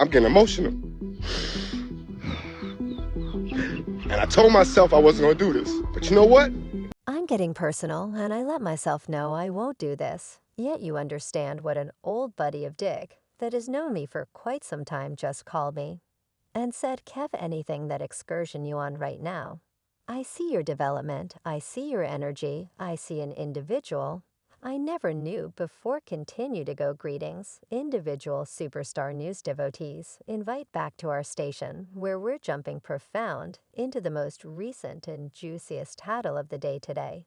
I'm getting emotional. And I told myself I wasn't going to do this. But you know what? I'm getting personal, and I let myself know I won't do this. Yet you understand what an old buddy of Dick that has known me for quite some time just called me and said, Kev, anything that excursion you on right now. I see your development, I see your energy, I see an individual I never knew before. Continue to go. Greetings, individual superstar news devotees. Invite back to our station where we're jumping profound into the most recent and juiciest title of the day today.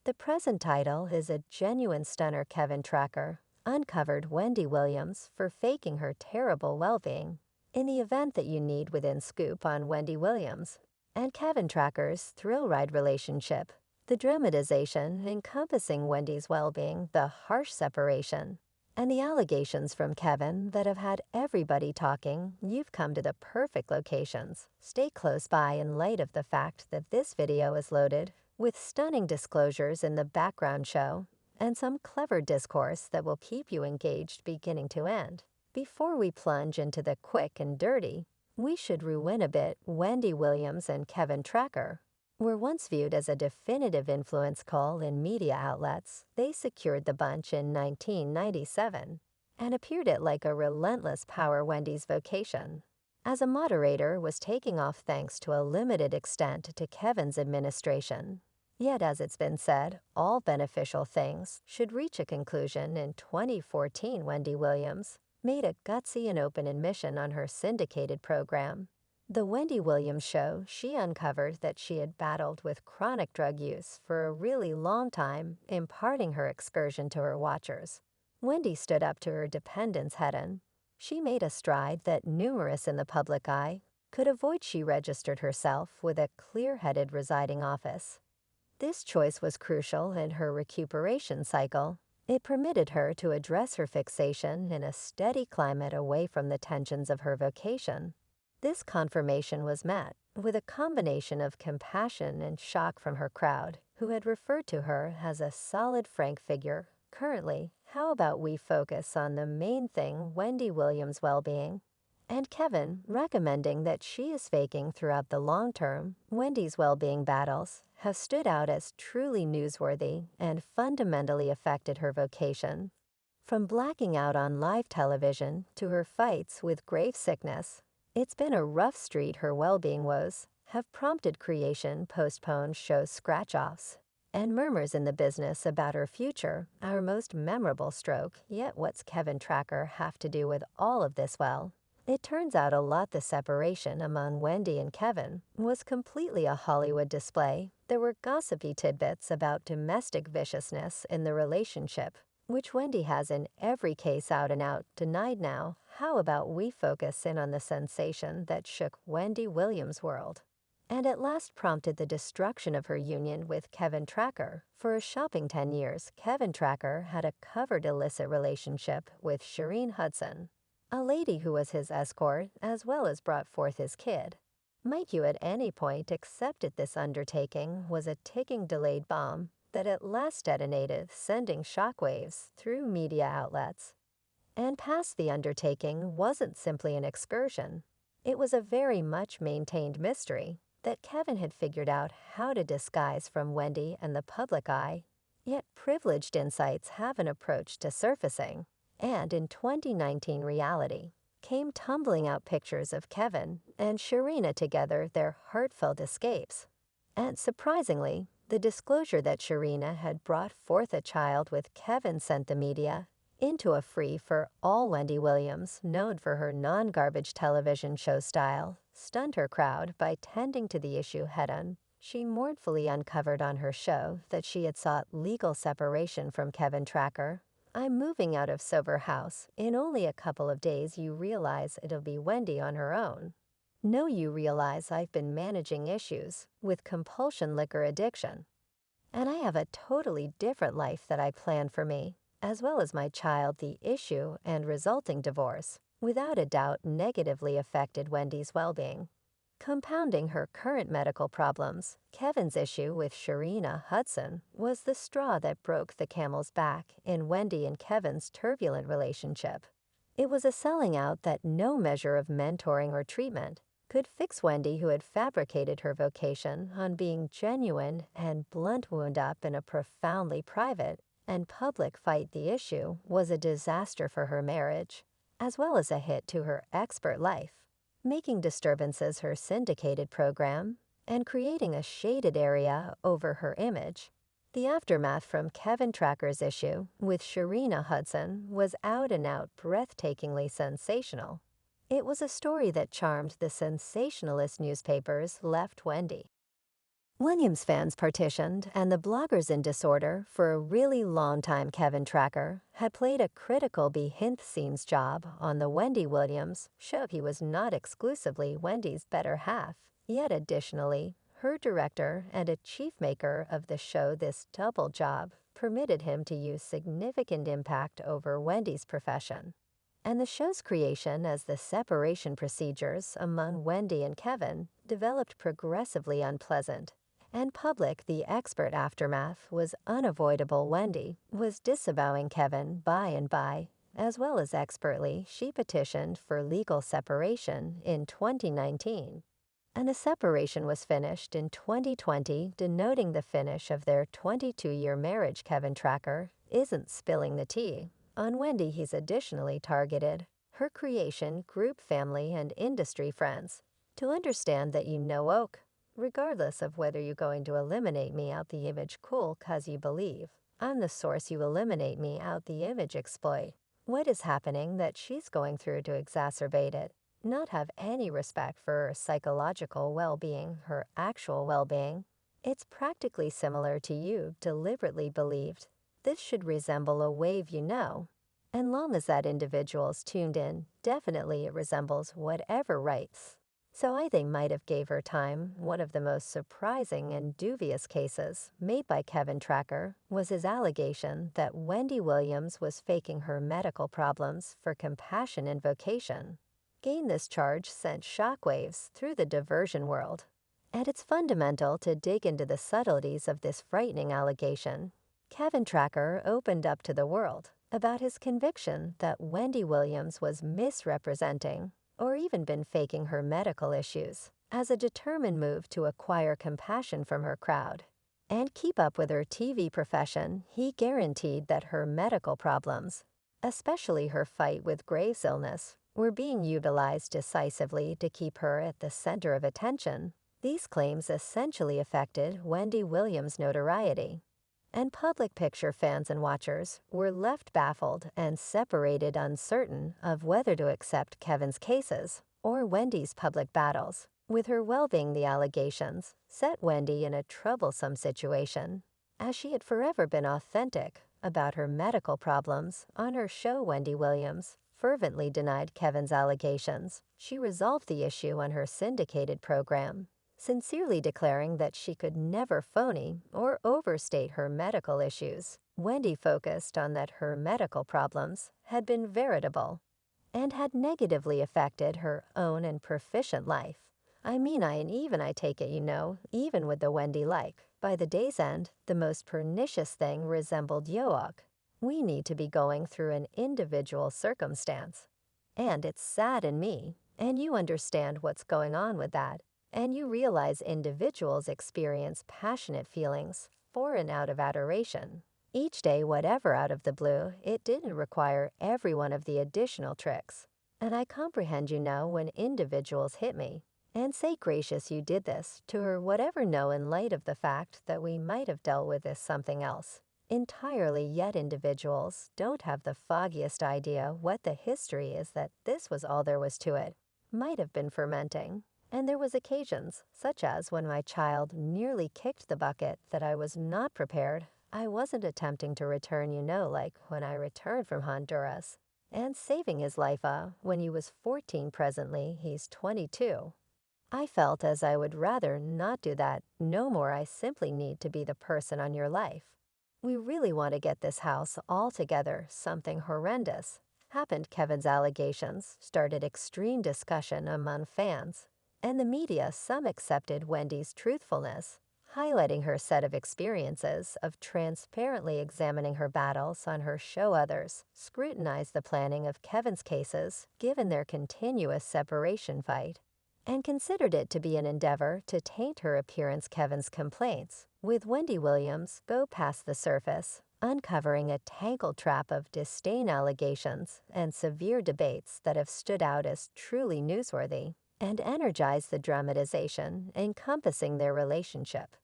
The present title is a genuine stunner. Kevin Tracker uncovered Wendy Williams for faking her terrible well-being. In the event that you need within scoop on Wendy Williams and Kevin Tracker's thrill ride relationship, the dramatization encompassing Wendy's well-being, the harsh separation, and the allegations from Kevin that have had everybody talking, you've come to the perfect locations. Stay close by in light of the fact that this video is loaded with stunning disclosures in the background show and some clever discourse that will keep you engaged beginning to end. Before we plunge into the quick and dirty, we should rewind a bit. Wendy Williams and Kevin Tracker were once viewed as a definitive influence call in media outlets. They secured the bunch in 1997 and appeared it like a relentless power. Wendy's vocation as a moderator was taking off thanks to a limited extent to Kevin's administration. Yet, as it's been said, all beneficial things should reach a conclusion. In 2014, Wendy Williams made a gutsy and open admission on her syndicated program, The Wendy Williams Show. She uncovered that she had battled with chronic drug use for a really long time, imparting her excursion to her watchers. Wendy stood up to her dependents head-on. She made a stride that numerous in the public eye could avoid. She registered herself with a clear-headed residing office. This choice was crucial in her recuperation cycle. It permitted her to address her fixation in a steady climate away from the tensions of her vocation. This confirmation was met with a combination of compassion and shock from her crowd, who had referred to her as a solid, frank figure. Currently, how about we focus on the main thing, Wendy Williams' well-being? And Kevin recommending that she is faking throughout the long term. Wendy's well-being battles have stood out as truly newsworthy and fundamentally affected her vocation. From blacking out on live television to her fights with grave sickness, it's been a rough street. Her well-being woes have prompted creation, postponed show scratch-offs, and murmurs in the business about her future, our most memorable stroke. Yet what's Kevin Tracker have to do with all of this? Well, it turns out a lot. The separation among Wendy and Kevin was completely a Hollywood display. There were gossipy tidbits about domestic viciousness in the relationship, which Wendy has in every case out and out denied. Now, how about we focus in on the sensation that shook Wendy Williams' world and at last prompted the destruction of her union with Kevin Tracker. For a shopping 10 years, Kevin Tracker had a covered illicit relationship with Hudson, a lady who was his escort as well as brought forth his kid. Might you at any point accept it? This undertaking was a ticking delayed bomb that at last detonated, sending shockwaves through media outlets. And past the undertaking wasn't simply an excursion. It was a very much maintained mystery that Kevin had figured out how to disguise from Wendy and the public eye. Yet privileged insights have an approach to surfacing. And in 2019, reality came tumbling out. Pictures of Kevin and Sharina together, their heartfelt escapes. And surprisingly, the disclosure that Sharina had brought forth a child with Kevin sent the media into a free-for-all. Wendy Williams, known for her non-garbage television show style, stunned her crowd by tending to the issue head-on. She mournfully uncovered on her show that she had sought legal separation from Kevin Tracker. I'm moving out of sober house. In only a couple of days you realize it'll be Wendy on her own. No, you realize I've been managing issues with compulsion liquor addiction. And I have a totally different life that I planned for me, as well as my child. The issue and resulting divorce, without a doubt, negatively affected Wendy's well-being. Compounding her current medical problems, Kevin's issue with Sharina Hudson was the straw that broke the camel's back in Wendy and Kevin's turbulent relationship. It was a selling out that no measure of mentoring or treatment could fix Wendy, who had fabricated her vocation on being genuine and blunt wound up in a profoundly private and public fight. The issue was a disaster for her marriage, as well as a hit to her expert life, making disturbances her syndicated program and creating a shaded area over her image. The aftermath from Kevin Tracker's issue with Sharina Hudson was out and out breathtakingly sensational. It was a story that charmed the sensationalist newspapers left Wendy. Williams fans partitioned, and the bloggers in disorder for a really long time. Kevin Tracker had played a critical behind-the-scenes job on the Wendy Williams show. He was not exclusively Wendy's better half, yet additionally, her director and a chief maker of the show. This double job permitted him to use significant impact over Wendy's profession and the show's creation, as the separation procedures among Wendy and Kevin developed progressively unpleasant and public. The expert aftermath was unavoidable. Wendy was disavowing Kevin by and by, as well as expertly. She petitioned for legal separation in 2019, and the separation was finished in 2020, denoting the finish of their 22-year marriage. Kevin Tracker isn't spilling the tea on Wendy. He's additionally targeted her creation, group, family, and industry friends to understand that Oak, regardless of whether you're going to eliminate me out the image. Cool, 'cause you believe I'm the source. You eliminate me out the image. Exploit what is happening that she's going through to exacerbate it, not have any respect for her psychological well-being, her actual well-being. It's practically similar to you deliberately believed this should resemble a wave, and long as that individual's tuned in, definitely it resembles whatever rights. So I think might have gave her time. One of the most surprising and dubious cases made by Kevin Tracker was his allegation that Wendy Williams was faking her medical problems for compassion and vocation. This charge sent shockwaves through the diversion world, and it's fundamental to dig into the subtleties of this frightening allegation. Kevin Tracker opened up to the world about his conviction that Wendy Williams was misrepresenting or even been faking her medical issues as a determined move to acquire compassion from her crowd and keep up with her TV profession. He guaranteed that her medical problems, especially her fight with Graves' illness, were being utilized decisively to keep her at the center of attention. These claims essentially affected Wendy Williams' notoriety, and public picture fans and watchers were left baffled and separated, uncertain of whether to accept Kevin's cases or Wendy's public battles with her well-being. The allegations set Wendy in a troublesome situation, as she had forever been authentic about her medical problems on her show. Wendy Williams fervently denied Kevin's allegations. She resolved the issue on her syndicated program, sincerely declaring that she could never phony or overstate her medical issues. Wendy focused on that her medical problems had been veritable and had negatively affected her own and proficient life. I take it, even with the Wendy by the day's end, the most pernicious thing resembled Yoak. We need to be going through an individual circumstance, and it's sad in me, and you understand what's going on with that. And you realize individuals experience passionate feelings for and out of adoration each day, whatever out of the blue. It didn't require every one of the additional tricks. And I comprehend, when individuals hit me and say, gracious, you did this to her, whatever, in light of the fact that we might have dealt with this something else entirely. Yet individuals don't have the foggiest idea what the history is, that this was all there was to it. Might have been fermenting. And there was occasions, such as when my child nearly kicked the bucket, that I was not prepared. I wasn't attempting to return, like when I returned from Honduras and saving his life when he was 14. Presently, he's 22. I felt as I would rather not do that no more. I simply need to be the person on your life. We really want to get this house all together. Something horrendous happened. Kevin's allegations started extreme discussion among fans and the media. Some accepted Wendy's truthfulness, highlighting her set of experiences of transparently examining her battles on her show. Others scrutinized the planning of Kevin's cases given their continuous separation fight, and considered it to be an endeavor to taint her appearance. Kevin's complaints with Wendy Williams go past the surface, uncovering a tangled trap of disdain allegations and severe debates that have stood out as truly newsworthy and energized the dramatization encompassing their relationship.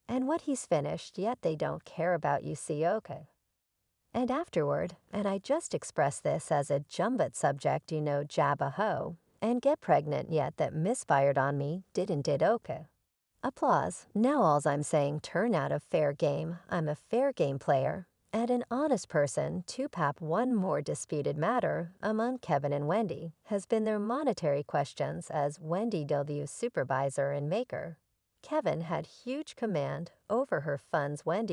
And what he's finished, yet they don't care about, you see. Okay. And afterward, and I just express this as a jumbot subject, jab a hoe, and get pregnant, yet that misfired on me, didn't it. Okay. Applause. Now all's I'm saying, turn out a fair game. I'm a fair game player and an honest person. To pap one more disputed matter among Kevin and Wendy has been their monetary questions as Wendy W's supervisor and maker. Kevin had huge command over her funds. Wendy